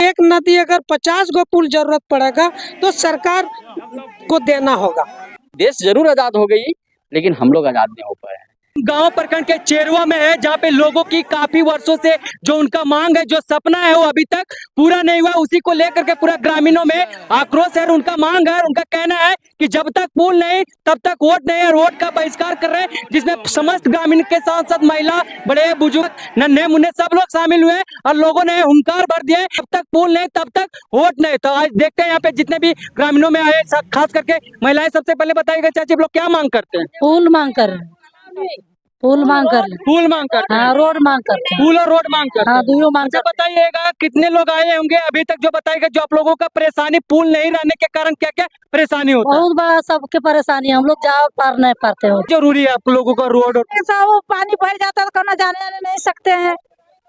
एक नदी अगर 50 गो पुल जरूरत पड़ेगा तो सरकार को देना होगा। देश जरूर आजाद हो गई, लेकिन हम लोग आजाद नहीं हो पाए हैं। गांव प्रखंड के चेरुआ में है, जहां पे लोगों की काफी वर्षों से जो उनका मांग है, जो सपना है, वो अभी तक पूरा नहीं हुआ। उसी को लेकर के पूरा ग्रामीणों में आक्रोश है। उनका मांग है, उनका कहना है कि जब तक पुल नहीं तब तक वोट नहीं, और वोट का बहिष्कार कर रहे हैं, जिसमें समस्त ग्रामीण के सांसद, महिला, बड़े बुजुर्ग, नन्हे मुन्ने सब लोग शामिल हुए और लोगों ने हुंकार भर दिए, जब तक पुल नहीं तब तक वोट नहीं। तो आज देखते हैं यहाँ पे जितने भी ग्रामीणों में आए, खास करके महिलाएं। सबसे पहले बताइएगा चाची, लोग क्या मांग करते हैं? पुल मांग कर, पुल मांग कर, पुल मांग करते हैं, हाँ रोड मांग करते हैं, पुल और रोड मांग करते हैं। हाँ दोनों मांग अच्छा, करते बताइएगा कितने लोग आए होंगे अभी तक, जो बताइएगा जो आप लोगों का परेशानी, पुल नहीं रहने के कारण क्या क्या परेशानी हैं। होता है? बहुत बड़ा सबके परेशानी है, हम लोग जा पार नहीं पाते हो। जरूरी है आप लोगों का रोड और ऐसा वो पानी भर जाता है तो कहीं जाने आने नहीं सकते हैं,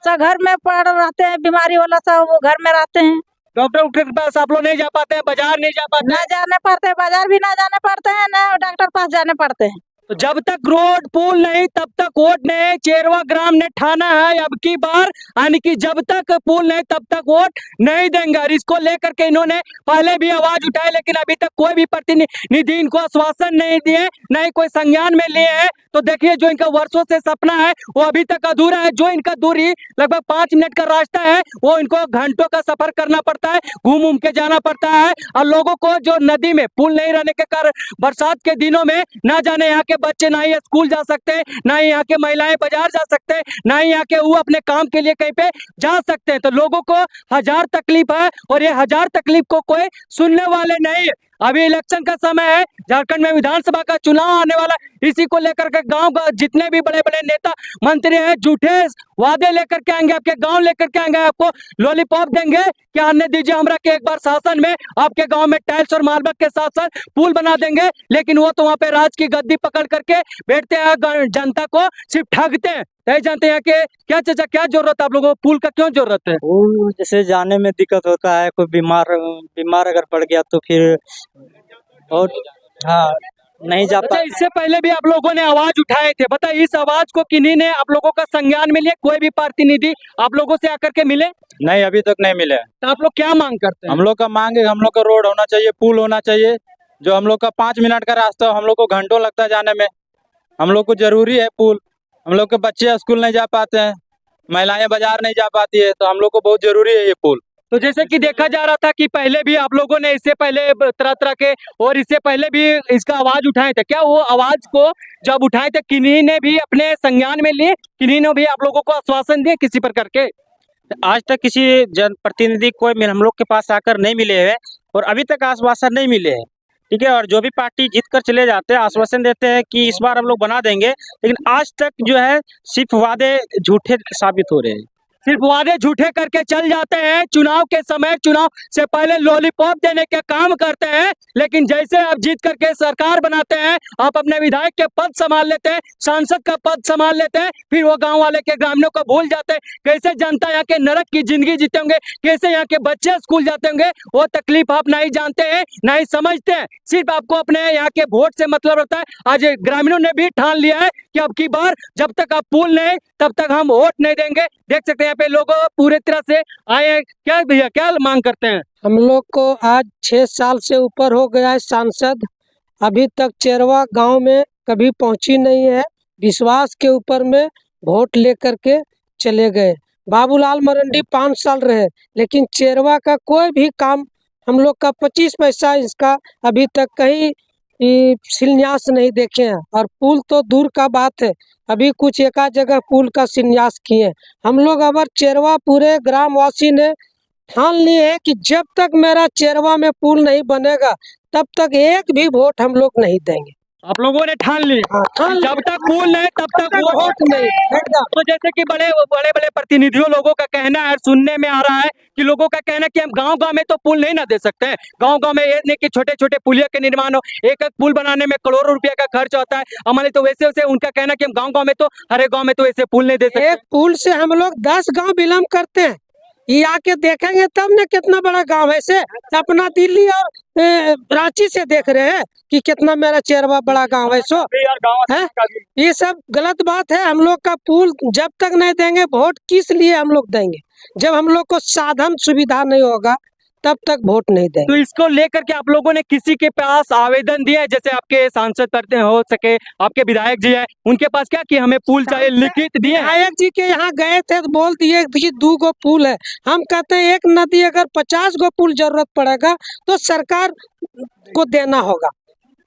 सब घर में पड़ रहते हैं, बीमारी वाला सब वो घर में रहते हैं, डॉक्टर के पास आप लोग नहीं जा पाते हैं, बाजार नहीं जा पाते ना हैं। जाने पड़ते हैं, बाजार भी ना जाने पड़ते हैं, ना डॉक्टर पास जाने पड़ते हैं। तो जब तक रोड पुल नहीं तब तक वोट नहीं। चेरवा ग्राम ने ठाना है अब की बार, यानी कि जब तक पुल नहीं तब तक वोट नहीं देंगे। और इसको लेकर के इन्होंने पहले भी आवाज उठाई, लेकिन अभी तक कोई भी प्रतिनिधि इनको आश्वासन नहीं दिए, न ही कोई संज्ञान में लिए हैं। तो देखिए, जो इनका वर्षों से सपना है वो अभी तक अधूरा है। जो इनका दूरी लगभग 5 मिनट का रास्ता है, वो इनको घंटों का सफर करना पड़ता है, घूम के जाना पड़ता है। और लोगों को जो नदी में पुल नहीं रहने के कारण बरसात के दिनों में ना जाने यहाँ के बच्चे ना ही स्कूल जा सकते, ना ही यहाँ के महिलाएं बाजार जा सकते, ना ही यहाँ के वो अपने काम के लिए कहीं पे जा सकते हैं। तो लोगों को हजार तकलीफ है, और ये हजार तकलीफ को कोई सुनने वाले नहीं। अभी इलेक्शन का समय है, झारखंड में विधानसभा का चुनाव आने वाला, इसी को लेकर के गांव का जितने भी बड़े बड़े नेता मंत्री हैं, झूठे वादे लेकर के आएंगे, आपके गांव लेकर के आएंगे, आपको लॉलीपॉप देंगे कि आने दीजिए हमरा के एक बार शासन में, आपके गांव में टाइल्स और मार्बल के साथ साथ पुल बना देंगे। लेकिन वो तो वहाँ पे राज की गद्दी पकड़ करके बैठते हैं, जनता को सिर्फ ठगते हैं। नहीं जानते हैं कि क्या चाचा, क्या जरूरत है आप लोगों को, पुल का क्यों जरूरत है? पुल जैसे जाने में दिक्कत होता है, कोई बीमार अगर पड़ गया तो फिर और हाँ नहीं जा अच्छा, पा। इससे पहले भी आप लोगों ने आवाज उठाए थे, बताइए इस आवाज को किन्हीं ने आप लोगों का संज्ञान में लिया? कोई भी प्रतिनिधि आप लोगों से आकर के मिले? नहीं, अभी तक नहीं मिले। तो आप लोग क्या मांग करते हैं? हम लोग का मांग है, हम लोग का रोड होना चाहिए, पुल होना चाहिए। जो हम लोग का 5 मिनट का रास्ता, हम लोग को घंटों लगता है जाने में, हम लोग को जरूरी है पुल। हम लोग के बच्चे स्कूल नहीं जा पाते हैं, महिलाएं बाजार नहीं जा पाती है, तो हम लोग को बहुत जरूरी है ये पुल। तो जैसे कि देखा जा रहा था कि पहले भी आप लोगों ने इससे पहले तरह तरह के, और इससे पहले भी इसका आवाज उठाए थे, क्या वो आवाज को जब उठाए थे किन्हीं ने भी अपने संज्ञान में लिए, किन्हीं ने भी आप लोगों को आश्वासन दिए किसी प्रकार के? आज तक किसी जनप्रतिनिधि कोई हम लोग के पास आकर नहीं मिले हैं, और अभी तक आश्वासन नहीं मिले हैं। ठीक है, और जो भी पार्टी जीत कर चले जाते हैं आश्वासन देते हैं कि इस बार हम लोग बना देंगे, लेकिन आज तक जो है सिर्फ वादे झूठे साबित हो रहे हैं। सिर्फ वादे झूठे करके चल जाते हैं। चुनाव के समय, चुनाव से पहले लॉलीपॉप देने के काम करते हैं, लेकिन जैसे आप जीत करके सरकार बनाते हैं, आप अपने विधायक के पद संभाल लेते हैं, सांसद का पद संभाल लेते हैं, फिर वो गांव वाले के ग्रामीणों को भूल जाते हैं। कैसे जनता यहाँ के नरक की जिंदगी जीते होंगे, कैसे यहाँ के बच्चे स्कूल जाते होंगे, वो तकलीफ आप नहीं जानते हैं, नहीं समझते हैं। सिर्फ आपको अपने यहाँ के वोट से मतलब रहता है। आज ग्रामीणों ने भी ठान लिया है कि अब की बार जब तक आप पुल नहीं तब तक हम वोट नहीं देंगे। देख सकते हैं यहाँ पे लोग पूरे तरह से आए हैं। क्या भैया, क्या मांग करते हैं? हम लोग को आज 6 साल से ऊपर हो गया है सांसद, अभी तक चेरवा गांव में कभी पहुंची नहीं है। विश्वास के ऊपर में वोट लेकर के चले गए। बाबूलाल मरंडी 5 साल रहे, लेकिन चेरवा का कोई भी काम हम लोग का 25 पैसा इसका अभी तक कहीं शिलान्यास नहीं देखे हैं। और पुल तो दूर का बात है, अभी कुछ एक जगह पुल का शिलान्यास किए। हम लोग अगर चेरवा पूरे ग्रामवासी ने ठान लिए है कि जब तक मेरा चेरवा में पुल नहीं बनेगा तब तक एक भी वोट हम लोग नहीं देंगे। आप लोगों ने ठान ली, जब तक पुल नहीं तब तक वोट नहीं। तो जैसे कि बड़े बड़े प्रतिनिधियों लोगों का कहना है, सुनने में आ रहा है कि लोगों का कहना है कि हम गांव में तो पुल नहीं ना दे सकते हैं। गांव में ये नहीं कि छोटे छोटे पुलिया के निर्माण हो, एक पुल बनाने में करोड़ों रुपया का खर्च होता है हमारे। तो वैसे वैसे उनका कहना कि हम गाँव में तो, हर एक गाँव में तो ऐसे पुल नहीं दे सकते। एक पुल से हम लोग 10 गाँव बिलोंग करते हैं, ये आके देखेंगे तब ना कितना बड़ा गांव है। से अपना दिल्ली और रांची से देख रहे हैं कि कितना मेरा चेरवा बड़ा गांव है। सो है ये सब गलत बात है। हम लोग का पुल जब तक नहीं देंगे, वोट किस लिए हम लोग देंगे? जब हम लोग को साधन सुविधा नहीं होगा तब तक वोट नहीं देंगे। तो इसको लेकर के आप लोगों ने किसी के पास आवेदन दिया है? जैसे आपके सांसद करते हो सके, आपके विधायक जी है, उनके पास क्या कि हमें पुल चाहिए, लिखित दिए हैं? विधायक जी के यहाँ गए थे तो बोल दिए कि 2 गो पुल है। हम कहते हैं एक नदी अगर 50 गो पुल जरूरत पड़ेगा तो सरकार को देना होगा।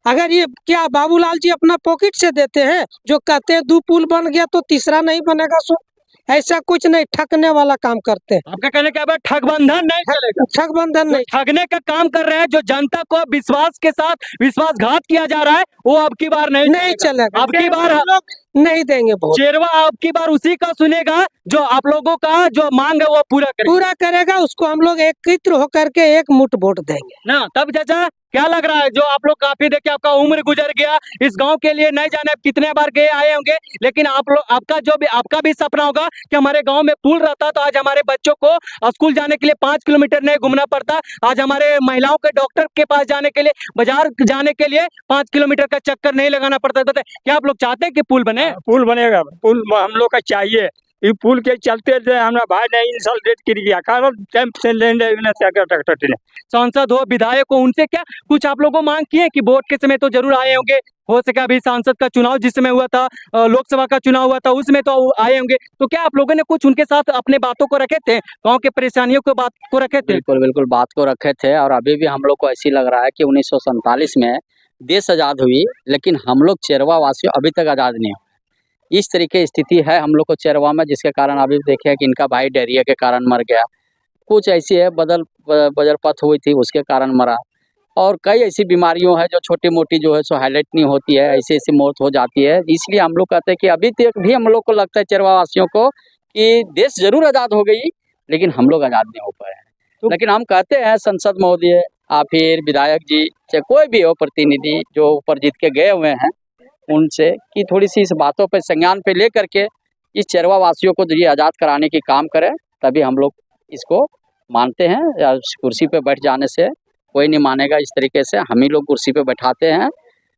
अगर ये क्या बाबूलाल जी अपना पॉकेट से देते हैं? जो कहते हैं 2 पुल बन गया तो तीसरा नहीं बनेगा। सो ऐसा कुछ नहीं, ठगने वाला काम करते हैं। आपका कहने क्या है, ठगबंधन नहीं चलेगा? ठगबंधन नहीं, ठगने का काम कर रहे हैं, जो जनता को विश्वास के साथ विश्वासघात किया जा रहा है, वो अब की बार नहीं चलेगा। अब की बार हम लोग नहीं देंगे वोट। चेरवा अब की बार उसी का सुनेगा जो आप लोगों का जो मांग है वो पूरा करेगा। उसको हम लोग एकत्रित होकर के एक मुठ वोट देंगे ना। तब चाचा क्या लग रहा है, जो आप लोग काफी देखिए आपका उम्र गुजर गया इस गांव के लिए, नहीं जाने आप कितने बार गए आए होंगे, लेकिन आप लोग आपका भी सपना होगा कि हमारे गांव में पुल रहता तो आज हमारे बच्चों को स्कूल जाने के लिए 5 किलोमीटर नहीं घूमना पड़ता। आज हमारे महिलाओं के डॉक्टर के पास जाने के लिए, बाजार जाने के लिए 5 किलोमीटर का चक्कर नहीं लगाना पड़ता। तो क्या आप लोग चाहते हैं कि पुल बने? पुल बनेगा, पुल हम लोग का चाहिए। ये पुल के चलते हमारा भाई ने इंसल रेट कर दिया, कारण टाइम से लेने ट्रैक्टर। सांसद हो, विधायक हो, उनसे क्या कुछ आप लोगों मांग किए कि वोट के समय तो जरूर आए होंगे? हो सके अभी सांसद का चुनाव जिस समय हुआ था, लोकसभा का चुनाव हुआ था, उसमें तो आए होंगे। तो क्या आप लोगों ने कुछ उनके साथ अपने बातों को रखे थे, गांव के परेशानियों को बात को रखे थे? बिल्कुल बिल्कुल बात को रखे थे। और अभी भी हम लोग को ऐसी लग रहा है कि 1947 में देश आज़ाद हुई, लेकिन हम लोग चेरवा वासियों अभी तक आज़ाद नहीं हुए। इस तरीके की स्थिति है हम लोग को चेरवा में, जिसके कारण अभी देखे कि इनका भाई डायरिया के कारण मर गया। कुछ ऐसी है बजरपथ हुई थी उसके कारण मरा। और कई ऐसी बीमारियों है जो छोटी मोटी जो है सो हाईलाइट नहीं होती है, ऐसी ऐसी मौत हो जाती है। इसलिए हम लोग कहते हैं कि अभी तक भी हम लोग को लगता है चेरवा वासियों को कि देश जरूर आज़ाद हो गई, लेकिन हम लोग आज़ाद नहीं हो पाए हैं। लेकिन हम कहते हैं संसद महोदय या फिर विधायक जी, चाहे कोई भी हो प्रतिनिधि जो ऊपर जीत के गए हुए हैं, उनसे कि थोड़ी सी इस बातों पर संज्ञान पे ले करके इस चेरवा वासियों को ये आज़ाद कराने की काम करें, तभी हम लोग इसको मानते हैं। या कुर्सी पे बैठ जाने से कोई नहीं मानेगा। इस तरीके से हम ही लोग कुर्सी पे बैठाते हैं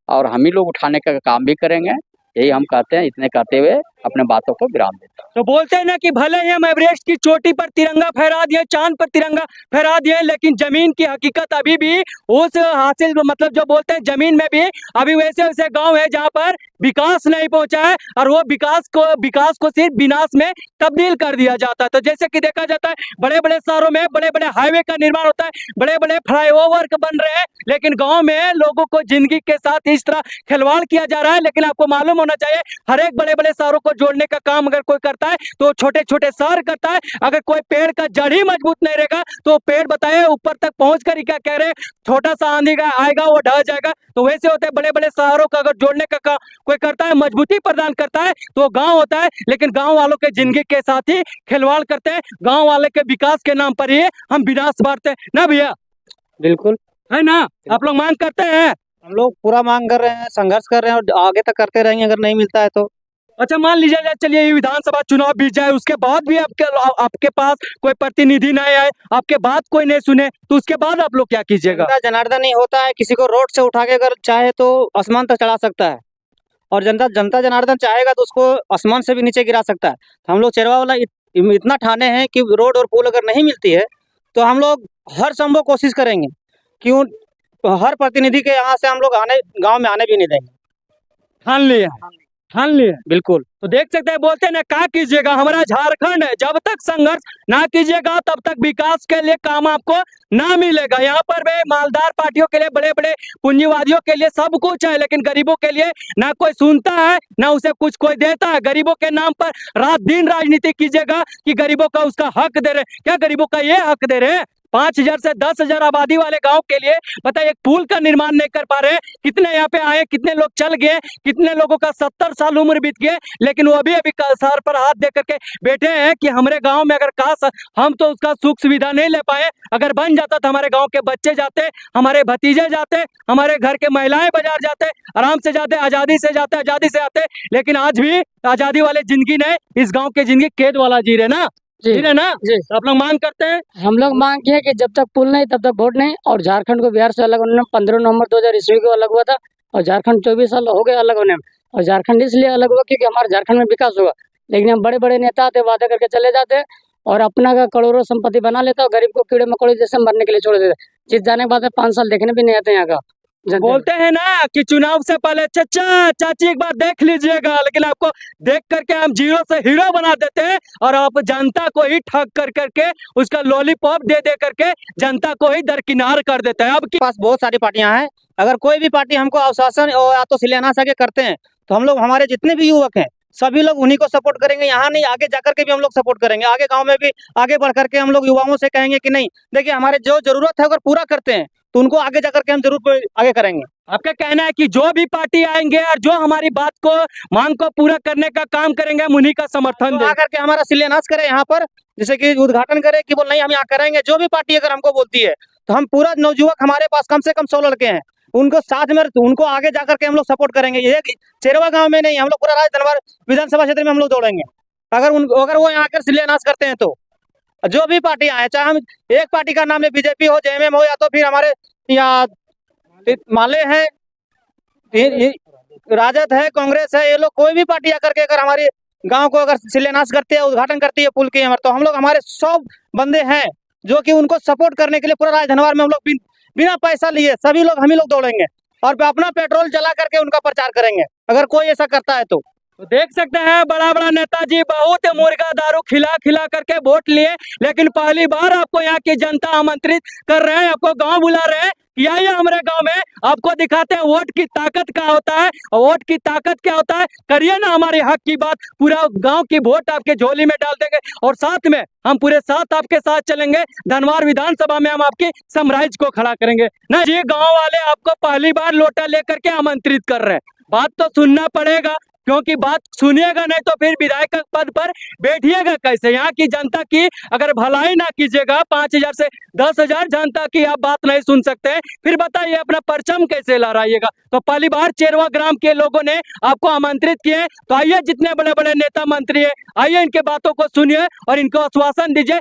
और हम ही लोग उठाने का काम भी करेंगे। यही हम कहते हैं। इतने कहते हुए अपने बातों को विराम देते हैं। तो बोलते हैं ना कि भले ही हम एवरेस्ट की चोटी पर तिरंगा फहरा दिए, चांद पर तिरंगा फहरा दिए, लेकिन जमीन की हकीकत अभी भी उस हासिल, मतलब जो बोलते हैं जमीन में भी अभी वैसे वैसे गांव है जहां पर विकास नहीं पहुंचा है, और वो विकास को सिर्फ विनाश में तब्दील कर दिया जाता है। तो जैसे कि देखा जाता है बड़े बड़े शहरों में बड़े बड़े हाईवे का निर्माण होता है, बड़े बड़े फ्लाईओवर बन रहे हैं, लेकिन गाँव में लोगों को जिंदगी के साथ इस तरह खिलवाड़ किया जा रहा है। लेकिन आपको मालूम होना चाहिए, हर एक बड़े बड़े शहरों को जोड़ने का काम अगर कोई करता है तो छोटे छोटे शहर करता है। अगर कोई पेड़ का जड़ ही मजबूत नहीं रहेगा तो पेड़ बताए ऊपर तक पहुंच कर ही क्या कह रहे हैं, छोटा सा आंधी आएगा वो ढह जाएगा। तो वैसे होते हैं बड़े बड़े शहरों का अगर जोड़ने का काम कोई करता है, मजबूती प्रदान करता है, तो गांव होता है। लेकिन गांव वालों के जिंदगी के साथ ही खिलवाड़ करते हैं, गांव वाले के विकास के नाम पर ही हम विनाश बांटते हैं ना भैया? बिल्कुल है ना? आप लोग मांग करते हैं? हम लोग पूरा मांग कर रहे हैं, संघर्ष कर रहे हैं और आगे तक करते रहेंगे अगर नहीं मिलता है तो। अच्छा मान लीजिए, चलिए ये विधानसभा चुनाव बीत जाए, उसके बाद भी आपके पास कोई प्रतिनिधि नहीं आए, आपके बात कोई नहीं सुने, तो उसके बाद आप लोग क्या कीजिएगा? जनार्दन नहीं होता है, किसी को रोड से उठा के अगर चाहे तो आसमान तक चढ़ा सकता है, और जनता जनार्दन चाहेगा तो उसको आसमान से भी नीचे गिरा सकता है। हम लोग चेरवा वाला इतना ठाने हैं कि रोड और पुल अगर नहीं मिलती है तो हम लोग हर संभव कोशिश करेंगे कि हर प्रतिनिधि के यहाँ से हम लोग गाँव में आने भी नहीं देंगे। ठान लिए बिल्कुल। तो देख सकते हैं, बोलते हैं ना, क्या कीजिएगा, हमारा झारखंड है, जब तक संघर्ष ना कीजिएगा तब तक विकास के लिए काम आपको ना मिलेगा। यहाँ पर भी मालदार पार्टियों के लिए, बड़े बड़े पूंजीवादियों के लिए सब कुछ है, लेकिन गरीबों के लिए ना कोई सुनता है ना उसे कुछ कोई देता है। गरीबों के नाम पर रात दिन राजनीति कीजिएगा कि गरीबों का उसका हक दे रहे, क्या गरीबों का ये हक दे रहे हैं? 5,000 से 10,000 आबादी वाले गांव के लिए बताइए, एक पुल का निर्माण नहीं कर पा रहे। कितने यहाँ पे आए, कितने लोग चल गए, कितने लोगों का 70 साल उम्र बीत गए, लेकिन वो अभी सर पर हाथ दे करके बैठे हैं कि हमारे गांव में अगर काश हम तो उसका सुख सुविधा नहीं ले पाए, अगर बन जाता तो हमारे गांव के बच्चे जाते, हमारे भतीजे जाते, हमारे घर के महिलाएं बाजार जाते, आराम से जाते, आजादी से जाते, आजादी से आते। लेकिन आज भी आजादी वाले जिंदगी नहीं, इस गाँव की जिंदगी कैद वाला जी रहे ना। जी ठीक है ना? जी तो आप लोग मांग करते हैं। हम लोग मांग किए कि जब तक पुल नहीं तब तक वोट नहीं, और झारखंड को बिहार से अलग होने में 15 नवंबर 2000 ईस्वी को अलग हुआ था, और झारखंड 24 साल हो गए अलग होने में। और झारखंड इसलिए अलग हुआ क्योंकि हमारे झारखंड में विकास हुआ, लेकिन हम बड़े बड़े नेता आते वादा करके चले जाते और अपना का करोड़ों संपत्ति बना लेता और गरीब को कीड़े मकोड़े जैसे मरने के लिए छोड़ देते। जीत जाने के बाद 5 साल देखने भी नहीं आते यहाँ का जनता। बोलते हैं ना कि चुनाव से पहले चाचा चाची एक बार देख लीजिएगा, लेकिन आपको देख करके हम जीरो से हीरो बना देते हैं और आप जनता को ही ठग कर करके उसका लॉलीपॉप दे दे करके जनता को ही दरकिनार कर देते हैं। अब के पास बहुत सारी पार्टियां हैं। अगर कोई भी पार्टी हमको आश्वासन और या तो शिलान्यास आगे करते हैं तो हम लोग, हमारे जितने भी युवक हैं सभी लोग उन्हीं को सपोर्ट करेंगे। यहाँ नहीं, आगे जाकर के भी हम लोग सपोर्ट करेंगे। आगे गांव में भी आगे बढ़ करके हम लोग युवाओं से कहेंगे कि नहीं, देखिए हमारे जो जरूरत है अगर पूरा करते हैं तो उनको आगे जाकर के हम जरूर आगे करेंगे। आपका कहना है कि जो भी पार्टी आएंगे और जो हमारी बात को मांग को पूरा करने का काम करेंगे हम उन्हीं का समर्थन तो देंगे। आकर के हमारा शिलान्यास करे यहाँ पर, जैसे कि उद्घाटन करे कि बोल नहीं हम यहाँ करेंगे। जो भी पार्टी अगर हमको बोलती है तो हम पूरा नवयुवक, हमारे पास कम से कम 100 लड़के हैं, उनको साथ में उनको आगे जाकर के हम लोग सपोर्ट करेंगे। ये चेरवा गांव में नहीं, हम लोग पूरा राजधनवार विधानसभा क्षेत्र में हम लोग दौड़ेंगे अगर वो यहाँ आकर शिलान्यास करते हैं तो। जो भी पार्टी आए, चाहे हम एक पार्टी का नाम ले, बीजेपी हो, जेएमएम हो, या तो फिर हमारे यहाँ माले है, राजद है, कांग्रेस है, ये लोग कोई भी पार्टी आकर के अगर हमारे गांव को अगर शिलान्यास करते हैं, उद्घाटन करती है पुल की, तो हम लोग, हमारे 100 बंदे हैं जो कि उनको सपोर्ट करने के लिए पूरा राजधनवार में हम लोग बिना पैसा लिए सभी लोग, हम ही लोग दौड़ेंगे और अपना पेट्रोल जला करके उनका प्रचार करेंगे अगर कोई ऐसा करता है तो। तो देख सकते हैं बड़ा बड़ा नेताजी बहुत मुर्गा दारू खिला खिला करके वोट लिए, लेकिन पहली बार आपको यहाँ की जनता आमंत्रित कर रहे हैं, आपको गांव बुला रहे हैं, आइए हमारे गांव में आपको दिखाते हैं वोट की ताकत क्या होता है। और वोट की ताकत क्या होता है, करिए ना हमारे हक की बात, पूरा गांव की वोट आपके झोली में डाल देंगे और साथ में हम पूरे साथ आपके साथ चलेंगे। धनवार विधानसभा में हम आपकी समराइज को खड़ा करेंगे ना जी। गाँव वाले आपको पहली बार लोटा लेकर के आमंत्रित कर रहे हैं, बात तो सुनना पड़ेगा, क्योंकि बात सुनिएगा नहीं तो फिर विधायक पद पर बैठिएगा कैसे। यहाँ की जनता की अगर भलाई ना कीजिएगा, 5000 से 10,000 जनता की आप बात नहीं सुन सकते, फिर बताइए अपना परचम कैसे लहराइएगा। तो पहली बार चेरवा ग्राम के लोगों ने आपको आमंत्रित किए, तो आइए जितने बड़े बड़े नेता मंत्री है, आइए इनके बातों को सुनिए और इनको आश्वासन दीजिए।